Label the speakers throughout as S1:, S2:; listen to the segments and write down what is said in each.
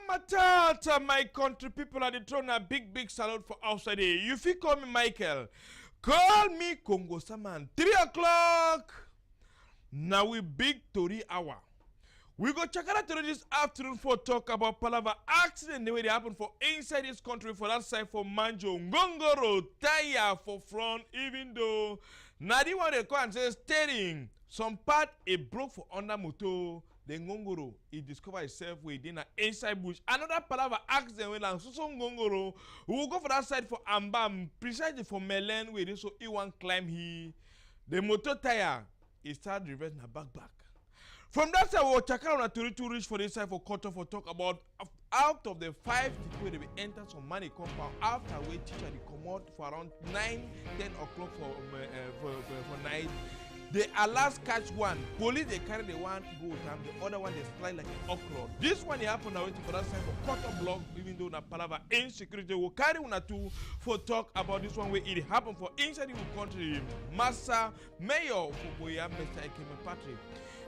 S1: Matata, my country people are the throne a big salute for outside here. You feel call me Michael. Call me Congo Saman. 3 o'clock. Now we big Tori hour. We go check out this afternoon for talk about Palava accident the way they happen for inside this country for that side for Manjo, Ngongoro, tire for front, even though now the one they call and say steering. Some part it broke for under motor. The Ngongoro, he discovered itself within an inside bush. Another Palava accident when so Ngongoro, we will go for that side for Ambam, precisely for Melen, where so he want climb here. The motor tire, he started reversing her back. From that side, we will check out to reach for this side for quarter for talk about out of the 5 people they will enter some money compound after we teacher they come out for around 9-10 o'clock for night. They last catch one. Police they carry the one go with them, the other one they slide like an okra. This one they happen now waiting for that side for quarter block, even though na palava insecurity will carry one two for talk about this one where it happened for inside the country. Massa Mayor for Boya Mr. Ekeme Patrick.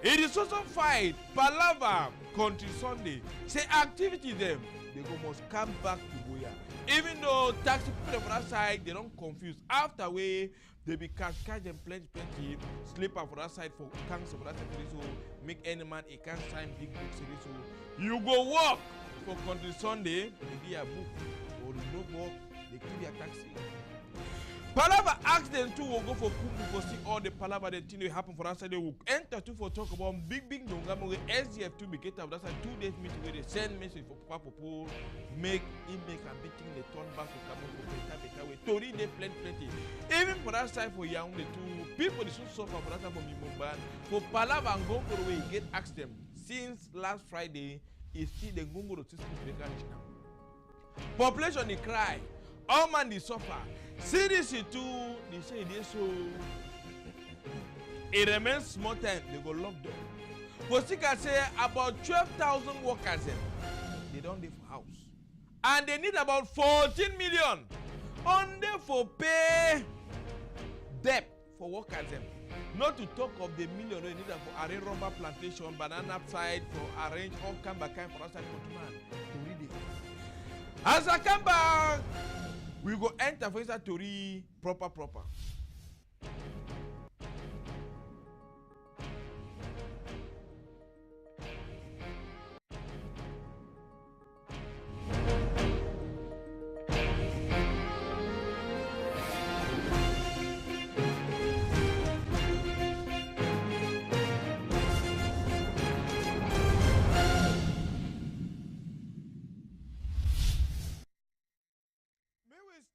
S1: It is also fight Palava Country Sunday. Say activity them, they go must come back to Boya. Even though taxi people on that side, they don't confuse. After way, they be catch them plenty, slipper for that side for cancer for that side for this so make any man a can sign big book series so you go walk for Country Sunday, they give a book or you no walk, they give you a taxi. Palava asked them to go for Kumbu for see all the Palava that thing will happen for that side. They will enter to for talk about big Dongama with SDF to be get up. That's a 2 days meeting where they send message for Papa Popo, make a meeting, they turn back to come for better way. Tori they plenty. Even for that side for young the two people they should suffer for that side for Mimumban. For Palava and Gongo the way get asked them since last Friday is still the Gongo to system now. Population they cry, all man they suffer. CDC too, they say they so it remains small time, they go lock down. For Sika say about 12,000 workers they don't live for house. And they need about 14 million on them for pay debt for workers them. Not to talk of the million they need for arrange rubber plantation, banana side, for arrange all kind for outside countryman to read it. As I come back, we go enter for inside Tori proper.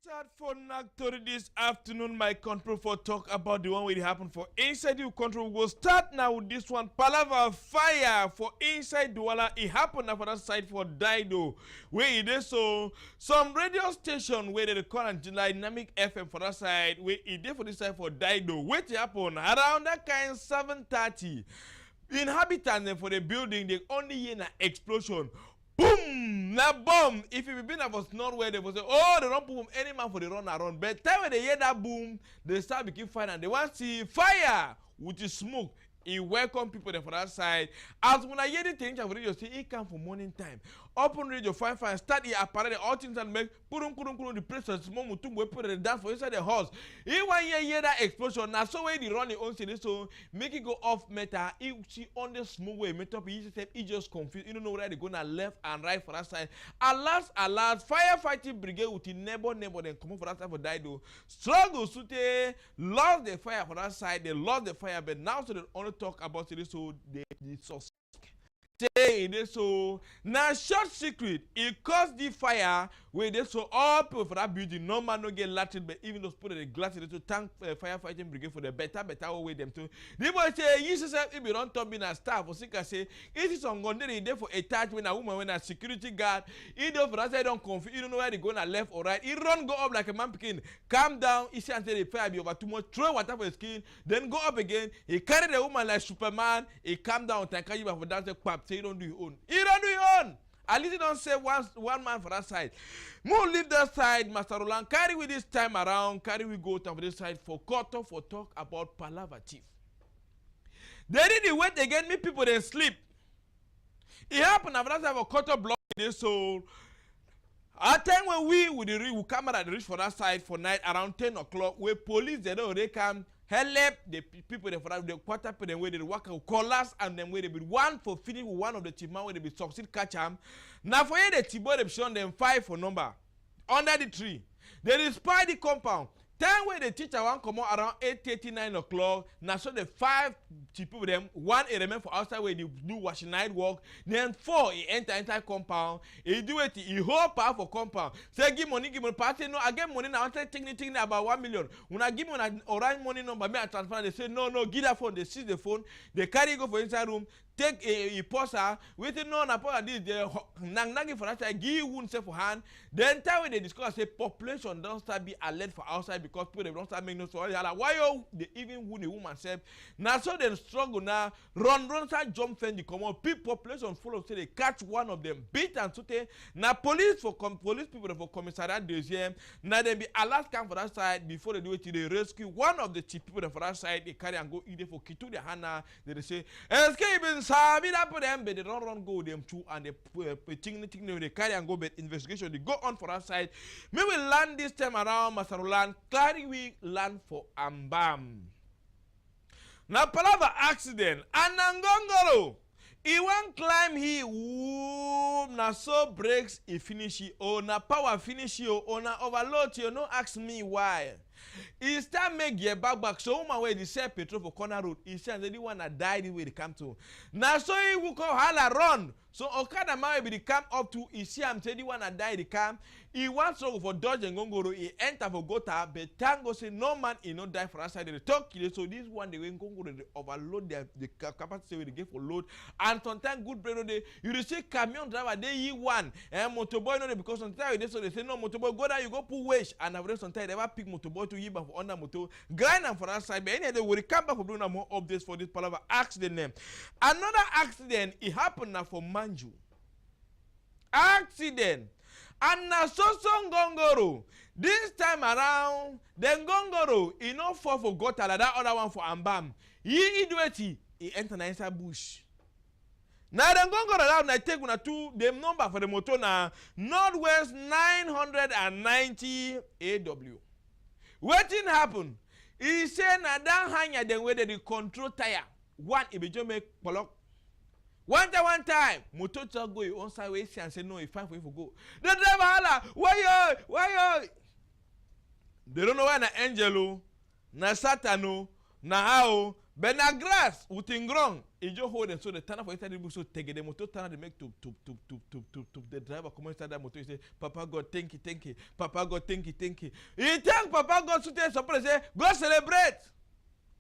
S1: Start for Nactori this afternoon, my country, for talk about the one where it happened for inside the country. We will start now with this one. Palava fire for inside Douala. It happened now for that side for Dido. Where it is so some radio station where they call and dynamic FM for that side. Where it is for this side for Dido. What happened around that kind 7:30. Inhabitants for the building they only hear an explosion. Boom! Na bomb! If it been was not where they will say, oh, they don't boom any man for the run around. But time when they hear that boom, they start making fire and they want to see fire with the smoke. He welcome people there for that side. As when I hear the things, I will radio say, he come for morning time. Open radio, fine, start the apparel, all things and make the place of small mutum, we put it down for inside the house. He want hear that explosion. Now, so when he run the own city, so make it go off meter. He see on the small way, met up, he just confused. You don't know where they're going to left and right for that side. Alas, firefighting brigade with the neighbor, then come for that side for Dido. Struggle, so they lost the fire for that side. They lost the fire, but now so they only talk about it, so they suspect. Say this so now short secret it caused the fire where they so all people for that building no man no get Latin but even those put the glass to tank firefighting brigade for the better way them to the boy say you say if you don't talk being a staff for Sika say it is on Gonde there for a touch when a woman when a security guard he don't for that side don't confuse you don't know where they going left or right he run go up like a man picking calm down he say until the fire be over too much throw water for his skin then go up again he carry the woman like Superman he calm down and carry you for that pap say you don't do your own. You don't do your own. At least you don't say one man for that side. More leave that side, Master Roland. Carry with this time around. Carry we go to this side for quarter for talk about Palava Chief. They didn't wait again. Me people they sleep. It happened after that side for quarter block. this soul. At time when we come out and reach for that side for night around 10 o'clock, where police they come help the people there for that the quarter pay them where they work callers and then where they be one for finish with one of the team where they be succeed catch them. Now for you the team they show them 5 for number under the tree. They spy the compound. Time where the teacher one come out around 8:30, 9 o'clock. Now so the 5 people with them, 1 remain for outside where they do washing night work. Then 4 he enter compound. He do it, he hold power for compound. Say give money, party. No, I get money now. I say thinking about 1 million. When I give me an orange money number, me I transfer. They say no, give that phone. They seize the phone. They carry go for inside room. Take a poster, waiting on a part of this, they nang for that, give one for hand. Then time when they discuss, say population don't start be alert for outside because people they don't start making no story. Like, why you they even wound the woman self? Now so they struggle now, run, start jump fence, come on. People population follow, say they catch one of them, beat and sote. Now police people for commissariat deuxième. Now they be alert come for that side before they do it, they rescue one of the people for that side. They carry and go either for Kitu the Hana. They say escape. Sabi that for them, but they don't run go them too, and they carry and go, but investigation they go on for that side. Me will land this time around Masarulan, carry we land for Ambam. Now palava accident and Nangongoro. He won't climb he na so breaks he finish he oh na power finish you oh na overload you no ask me why. He start make your back so woman where the sell petrol for corner road. He says the one that died the way they come to. Now so he will call hala run. So Okada man will be come up to he see him say the one that died the camp. He wants to go for Dodge and Gongoro. He enter for Gota, but Tango say no man he not die for us side. They talk so this one they went Gongoro they overload the capacity they give for load. And sometimes good brain they you see camion driver they ye one and motorboy no because sometimes they so they say no motorboy go down you go pull wedge and I've sometimes they ever pick motorboy to for under motor, grind them for that side. But anyway, they will come back for doing more updates for this palaver accident name. Another accident, it happened now for Manju. Accident. And now so Gongoro. This time around, then Gongoro, he not fall for Gota, like that other one for Ambam. He do it, he enter inside bush. Now then Gongoro around, I take one two, the number for the motor now, Northwest 990 AW. What didn't happen? He said na down hanya then where they control tire. One if you just make pollock. One time, motor go you on side way and say no, it's fine for you to go. The driver holla, why yo? They don't know why na angelo, na satano, na how, but na grass, uting wrong. He just hold them so the turn for inside the bush so take the motor turn they make to the driver come inside that motor. He say, Papa God, thank you. Papa God, thank you. He thank Papa God so they suppose say, go celebrate.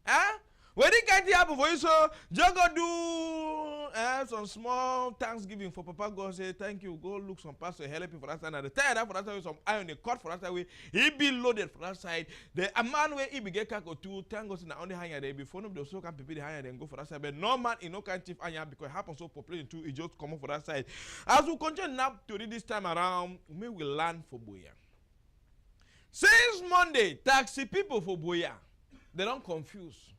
S1: Huh? When it can't happen for you, so just go do some small thanksgiving for Papa God. Say thank you. Go look some pastor help you for that side. And the tire for that side some iron the cord for that side way. He be loaded for that side. The man where he be get or two thank God in the only higher there before no the so can prepare the higher then go for that side. But no man in no kind of higher because it happens so population too. It just come up for that side. As we continue now to read this time around, we will land for Boya. Since Monday, taxi people for Boya, they don't confuse.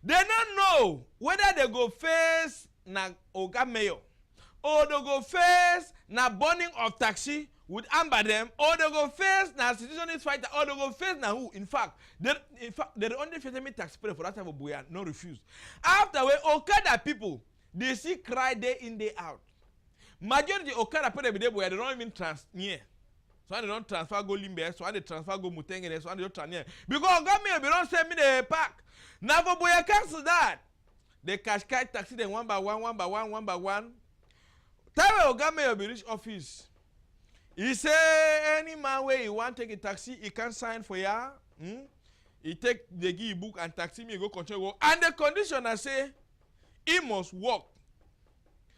S1: They don't know whether they go face na Oga Mayor or they go face na burning of taxi with amber them or they go face na citizenist fighter or they go face na who. In fact, they only face me taxi for that type of Boya, no refuse. After we Okada people, they see cry day in day out. Majority Okada people they Boya, they don't even near. So they don't transfer go Limbe, so they transfer go Mutengene, so they don't transfer. Because Oga Mayor, they don't send me the pack. Now for Boya cancel that. They cash taxi them one by one. Tell Oga Mayor be reach office. He say any man where he want take a taxi, he can sign for ya. He take the give book and taxi me go continue go. And the condition I say he must work.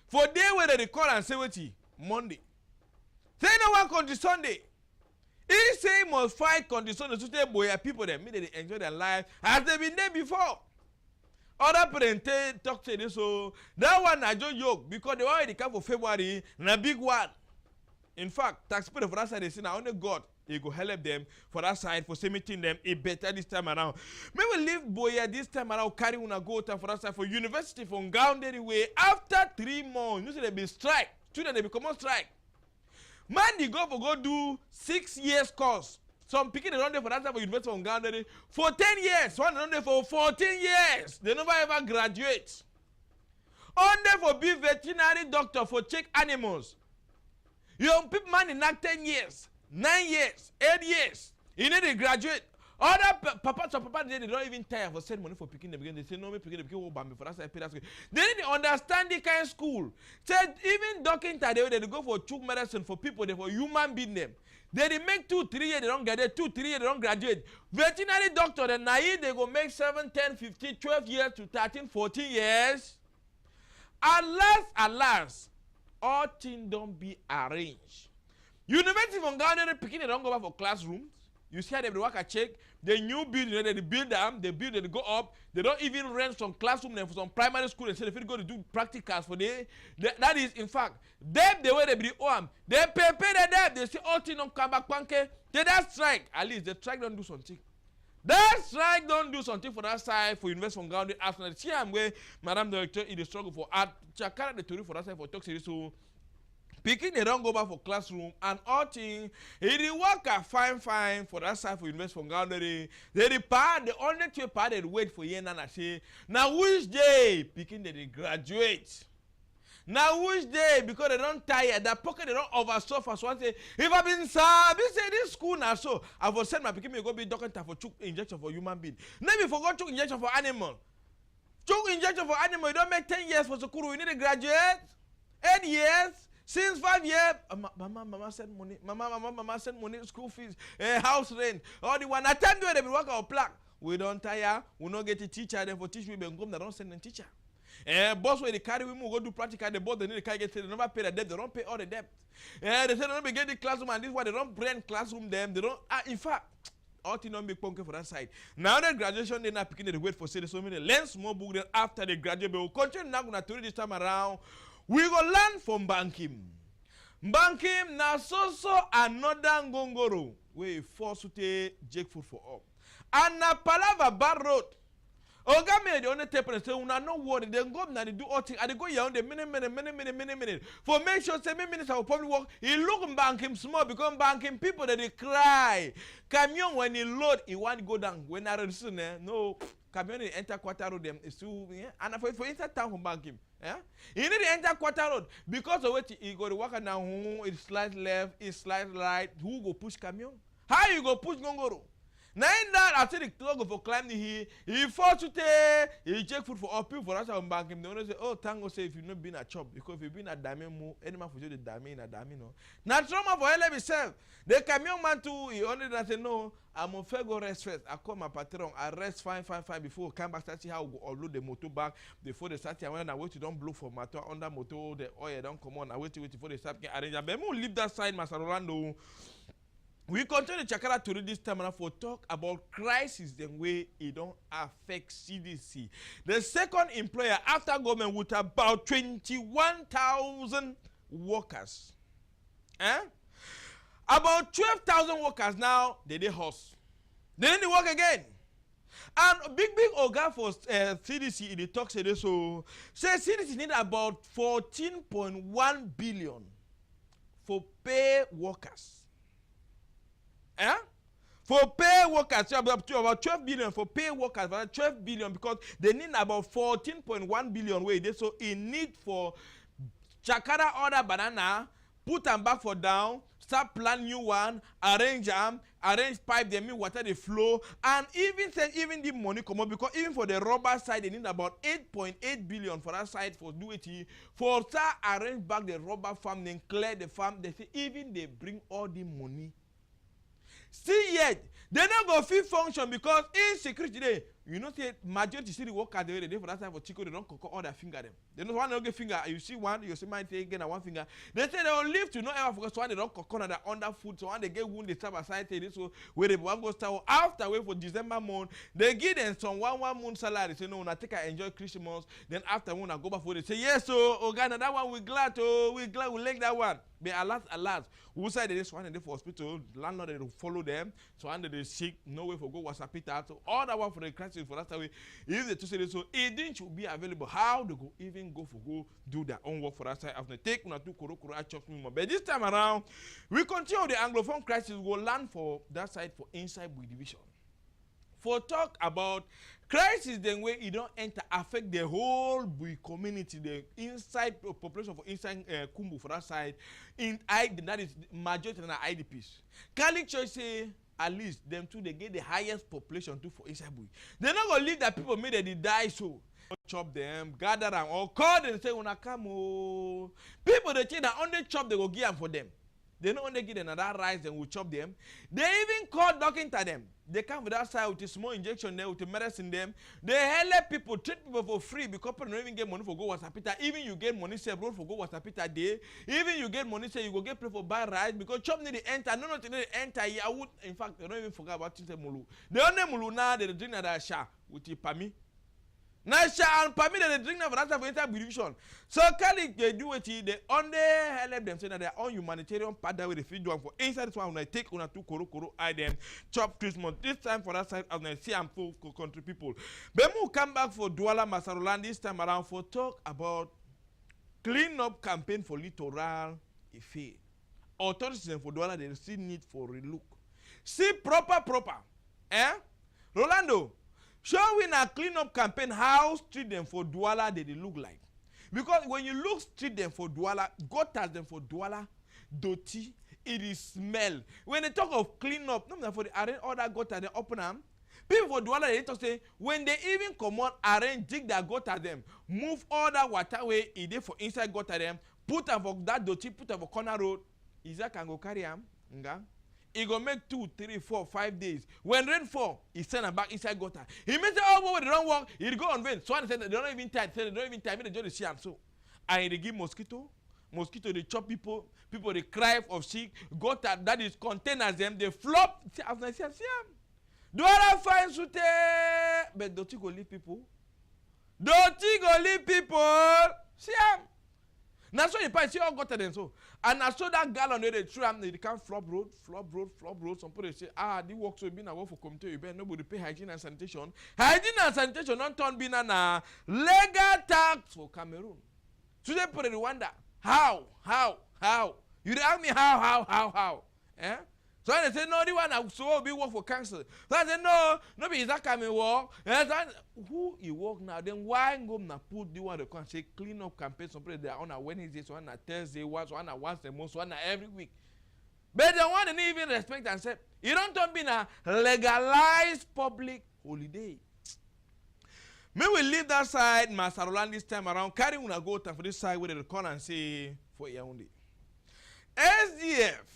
S1: For day where they call and say what he Monday. Say no one country Sunday. He say he must fight conditions to tell Boya people that they enjoy their life as they've been there before. Other parents talk to this so that one I just joke because they already come for February and a big one. In fact, taxpayer for that side they say now only God he go help them for that side for submitting them a better this time around. Maybe leave Boya this time around carry una go time for that side for university from ground anyway after 3 months. You see they be strike. students they become on strike. Man, they go do 6 years course. Some people they run there for that type of university from Ghana for 10 years. One run there for 14 years. They never ever graduate. On there for be veterinary doctor for check animals. Young people man in that 10 years, 9 years, 8 years. You need to graduate. Other papa they don't even tire for send money for picking them again. They say no me picking the pikin will for that side pay that school. They need to understand the kind of school. Said even doctor they go for chook medicine for people they for human being them. They make 2-3 years they don't graduate, 2-3 years they don't graduate. Veterinary doctor then naive they go make 7, 10, 15, 12 years to 13, 14 years. Alas, all things don't be arranged. University from Ghana picking they don't go back for classrooms. You see how they work a check. The new building, they build them, they go up. They don't even rent some classroom for some primary school and say if they go to do practicals for them. That is, in fact, them the way they be home. They pay the debt. They say, oh, thing don't come back, panke. They that strike. At least the strike don't do something. That strike don't do something for that side for invest from ground. After see I'm where Madam Director is the struggle for art. Chakara the theory for that side for talk series so. Picking they don't go back for classroom and all thing, he work a fine for that side for invest from ground. They part the only two part they wait for year and say now which day picking they graduate. Now which day because they don't tire that pocket they don't oversuffer. So I say if I've been serving say this school now so I will send my picking me go be doctor for chook injection for human being. Maybe forgot chook injection for animal. Chook injection for animal you don't make 10 years for school. You need to graduate 8 years. Since 5 years, mama send money. Mama send money, school fees, house rent. All the one. At time they be work our plaque. We don't tire. We don't get a teacher. Then for teach we come. They don't send a teacher. Boss where they carry we go do practical. The boss they need to carry get. They never pay the debt. They don't pay all the debt. They say they don't be get the classroom and this why they don't brand classroom them. They don't. In fact. All things don't be punky for that side. Now the graduation they not picking the wait for say so many learn small book. Then after they graduate, we will continue now gonna this time around. We go learn from banking. Banking na so another ngongoro we force to take jackfruit for all. And na palava bad road. Oga me the only tape and say una no worry. Then go na they do all thing. And they go here on the minute. For make sure say minutes I will probably work. He look banking small because banking people that they cry. Camion when he load he want to go down. When I listen no. Camion enter quarter road them is too and for inside town from banking. Yeah? You need to enter quarter road because of what you go to work now. It slides left, it slides right. Who go push camion? How you go push gongoro? Now in that I see the clock for climbing here. He forced to take he check food for all people for us on banking. They only say, oh thank God say if you not been a chop because if you been a diamond move, any man for you the diamond in a diamond no. Now trauma for LM itself. The camion man too, he only say no. I'm on fair go rest first. I call my patron. I rest fine before I come back to see how we go unload the motor back before they start here. When I wait to don't blow for motor under motor, the oil don't come on. I wait before they start getting arranged. But we leave that side, Master Rolando. We continue Chakara to read this time and for talk about crisis the way it don't affect CDC. The second employer after government with about 21,000 workers. About 12,000 workers now, they horse. They need to work again. And big Oga for CDC in the talk say this so CDC need about 14.1 billion for pay workers. For pay workers, about 12 billion for pay workers, about 12 billion because they need about 14.1 billion way. So in need for Chakara order banana, put them back for down, start plan new one, arrange them, arrange pipe, they mean water they flow, and even the money come up because even for the rubber side they need about 8.8 billion for that side for do it for start arrange back the rubber farm, then clear the farm. They say even they bring all the money. Still yet, they not go fit function because insecurity there. You know, say majority see the workers the way they do for that time for Chico, they don't cook all their finger them. They don't want to get finger. You see one, you see my thing again one finger. They say they will live to not ever focus. So one they don't cook on the under food. So one they get wound, they start aside this so where they want go start after wait for December month. They give them some one month salary. They say no, I take I enjoy Christmas. Then after one I go back for they say yes. So Ghana that one we glad we like that one. But alas, who side this one and they for hospital landlord they follow them. So one they sick no way for go WhatsApp it out. So all that one for the crisis say for that way. If they to say this, so it didn't be available. How they go even go do their own work for that side after take una to koro I chop me more. But this time around, we continue the Anglophone crisis. We will land for that side for inside Bui division. For talk about crisis, then where it don't enter affect the whole Bui community, the inside population for inside Kumbu for that side, that is majority of the IDPs. Catholic Church say at least them two they get the highest population too for inside Bui. They're not gonna leave that people made they die so. Chop them, gather them, or call them and say, "Una come oh." People they think that only chop they go give them for them. They not only give them another rice and will chop them. They even call doctor to them. They come with that side with a small injection there, with the medicine them. They help people, treat people for free because people don't even get money for go wasapita. Even you get money, say road for go wasapita day. Even you get money, say you go get pay for buy rice because chop need to enter. No, not need to enter. I would, in fact, they don't even forget about Tinte Mulu. The only Mulu now they drink that sha with the pami. Now sha and pami they drink that for that for inside division. So Catholic they do it. They only help them say that their own humanitarian part that way they feed one for inside this one when I take una two koro I then chop Christmas. This time for that side as I see I'm for country people. But we come back for Douala Masaroland this time around for talk about clean up campaign for littoral Ife. Authorities for Douala they still need for relook. See proper. Rolando, show we na clean up campaign how street them for Douala they look like. Because when you look street them for Douala, gutters them for Douala, dirty, it is smell. When they talk of clean up, no for the arrange all that gutter they open them. People for Douala they talk say when they even come out arrange dig that gutter them, move all that water way it for inside gutter them, put them for that dirty, put them for corner road. Is that can go carry them? Nga? It go make 2, 3, 4, 5 days. When rain fall, he send them back inside gutter. He may say, "Oh, but they don't work." He go on rain. So I said they don't even tie. They don't even tie. They just see them so. And they give mosquito. Mosquito they chop people. People they cry of sick. Gutter that is containers them. They flop. See, as I see them. Do I find sute? But don't you go leave people? Don't you go leave people? See them. Now so you see all gutter them so. And I saw that gallon where they threw them, they can't flop road. Some people they say, the work so been a work for community, you better nobody pay hygiene and sanitation. Hygiene and sanitation don't turn being a legal tax for Cameroon. So they put it wonder, how? You ask me how? Eh? So they say, no, the one so be work for council. So I say, no, be that coming work. Who you work now? Then why go na put the one they can say clean up campaign? Some people they are on a Wednesday, so on a Thursday, once a month, so on every week. But the one they even respect and say, you don't be a legalized public holiday. May we leave that side, Masaroland this time around. Carry una go for this side where they call and say for Yaoundé. SDF.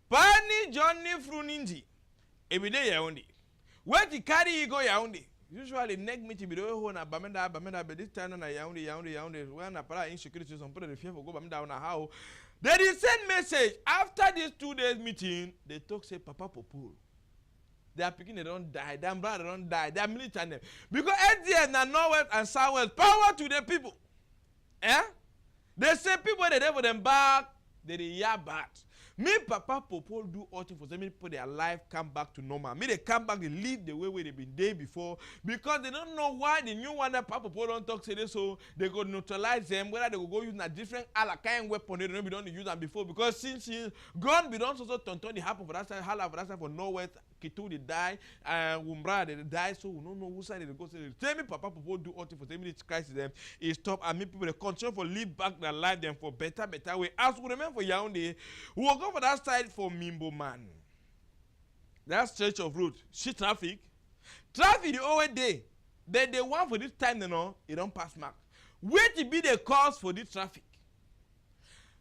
S1: Pani Johnny Fruninji, every day Yaoundé. Where to carry you go Yaoundé? Usually next meeting be the way na Bamenda, but this time na Yaoundé. When na para insecurity, some people they fear for go Bamenda na how. They did send message after this 2 days meeting. They talk say Papa Popul. They are picking they don't die. Their brother don't die. They are militant because SDF na Northwest and Southwest power to the people. They say people they there for them back. They hear bad. Me Papa Popol do all things for them. Me put their life come back to normal. Me they come back, they live the way they've been there before because they don't know why the new one that Papa Popol don't talk say this, so they go neutralize them. Whether they go use a different kind weapon they don't be done to use them before because since gun be done also turn the happen for that side, hala for that side for Norwest, Kitu they die, Wumbra they die, so we don't know who side they go. Tell me Papa Popol do all things for them. This crisis them is stop and me people they continue for live back their life them for better way. As we remember for Yaoundé, we will go for that side for Mimbo Man. That stretch of road, see traffic the whole day. But the one for this time, it don't pass mark. Wait to be the cause for this traffic.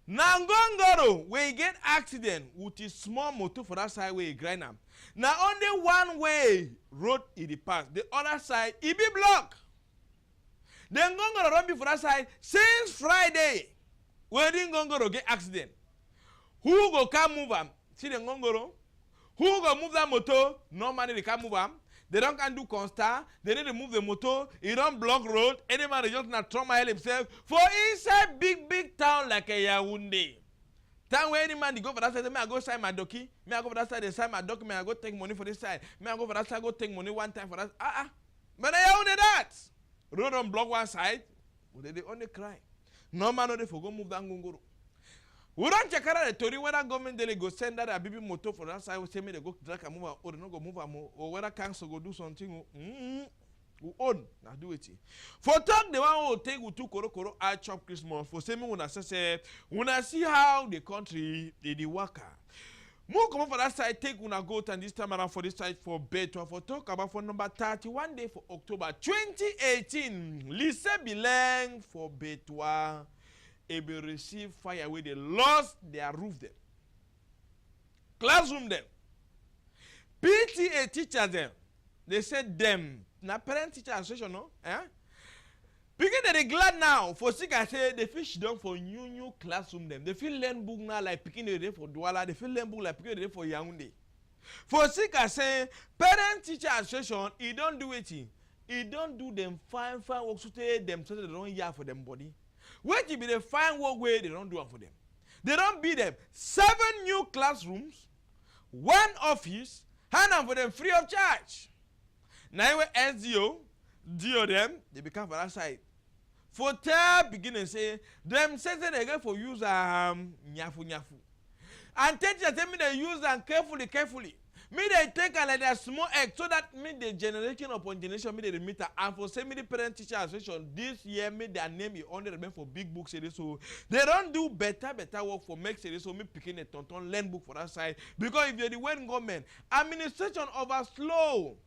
S1: Nangongoro, where you get accident with a small motor for that side where you grind them. Now only one way road it pass. The other side it be blocked. Then Ngongoro run be for that side since Friday. Where did Ngongoro get accident? Who go come move am? See the Ngongoro? Who go move that motor? No money they can't move am. They don't can do constant. They need to move the motor. He don't block road. Any man just not trauma himself for inside big town like a Yaoundé. Time where any man they go for that side, may I go sign my docky? May I go for that side, they sign my document, I go take money for this side. May I go for that side, go take money one time for that. But I only that. Road on block one side, they only cry. No man, no, they forgo move down Gunguru. We don't check out the story whether government they go send that a baby motor for that side, we say me they go drag a move or no go move or whether council go do something. We own, now do it. For talk the one who take we two koro I chop Christmas for say me when I see how the country they work. More come for that side, take una go and this time around for this side for better for talk about for number 31 day for October 2018. Lise Bileng for Betwa. Able receive fire where they lost their roof them. Classroom them. PTA teachers them. They said them. Na parent teacher association no? Because they glad now for sick I say they fish down for new classroom them. They feel learn book now like picking the day for Douala. They feel learn book like picking the day for Yaoundé. For sick I say parent teacher association he don't do it. He don't do them fine work so them so they don't hear for them body. What be the fine work way they don't do it for them. They don't beat them 7 new classrooms, 1 office, hand for them free of charge. Now when SDO, DO them, they become for that side. For tell begin and say, them say they get for use nyafu. And teachers tell me they use them carefully. Me they take and like a small egg so that me the generation upon generation me they remit and for say me the parent teacher association this year me their name is only remain for big books so they don't do better work for make series so me picking a tonton learn book for that side because if you're the one government administration overslow.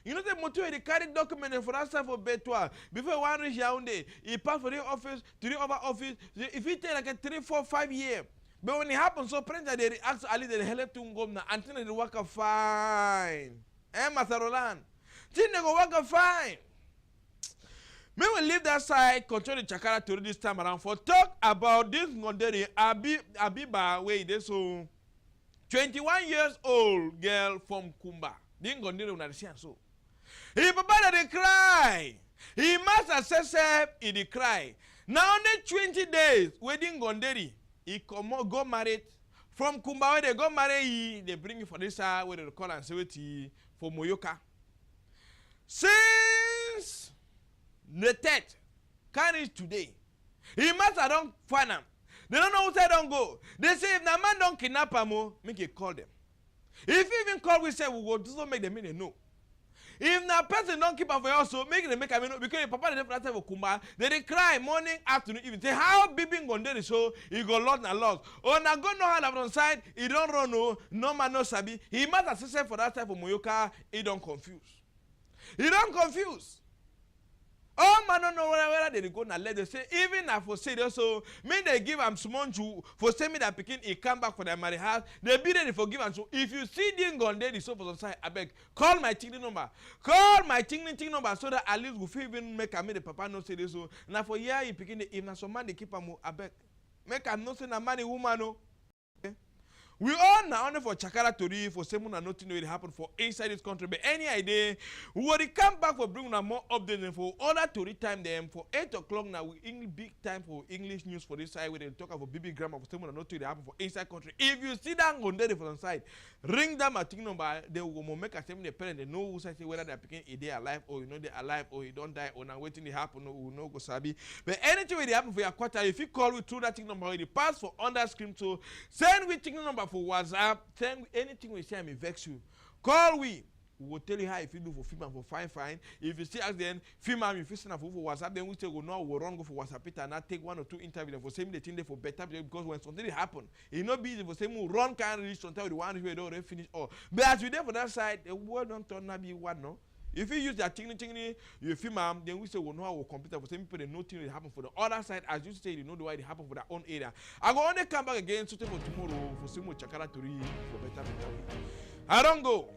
S1: You know the motor they carry document for that side for Betwa. Before one reach Yaoundé, he pass for the office to the other office. If it take like a 3, 4, 5 years. But when it happens, so printer they react Ali they help to go now until they work fine. Master Roland. Till they go work fine. May we leave that side, control the Chakara to this time around for talk about this Ngonderi Abiba way they so 21 years old girl from Kumba. This Ngonderi una so. He papa they cry. He must assess he dey cry. Now only 20 days wedding Ngonderi. He go married from Kumba where they go marry. They bring you for this side where they call and say it for Moyoka. Since the 3rd carries today, he must have don't find them. They don't know who say don't go. They say if the man don't kidnap him, make you call them. If you even call, we say we will just make them in no. If na person don't keep up for you, so make them make them know because your papa dey for that Kumba, they cry morning, afternoon, evening. Say how Bibi Ngonderi so he go lost na lost. Oh na go no hand on side, he don't run no man no sabi. He must assess for that type of Moyoka, he don't confuse. He don't confuse. Oh man don't know where they go na let they say even if for say so me they give am small to for say me that pikin he come back for their marriage house they be ready for give am so if you see the Ngonderi so for some side abeg call my tingling number number so that at least we fit even make am the papa no say this so na for here he pikin if na some man they keep am abeg make am no say na man woman no. We all now only for Chakara Tori for someone and nothing will happen for inside this country. But any idea, we will come back for bringing more updates and for other Tori time them for 8 o'clock now. We big time for English news for this side where they talk about BB grammar for someone and nothing will happen for inside country. If you see that on there for the side, ring them at number. They will make a statement. The parent they know who say whether they're picking a day alive or you know they're alive or you don't die or now waiting to happen or you know go sabi. But anything will happen for your quarter. If you call we through that thing number, the pass for under screen so send we thing number for WhatsApp, send anything we say, I may vex you. Call we will tell you how if you do for film and for fine. If you still ask them, film and if you send for WhatsApp, then we say, well, no, we'll run go for WhatsApp it and not take 1 or 2 interviews for same the thing there for better because when something happen, it not be easy for same run can't reach until the one who already finish all. But as we there for that side, the word don't turn out be one, no? If you use that thing, you film then we say, well, no, our computer for some people, they know things will happen for the other side. As you say, you know the way it happen for their own area. I go only come back again, so for tomorrow, for some more Chakara to read for better. I don't go.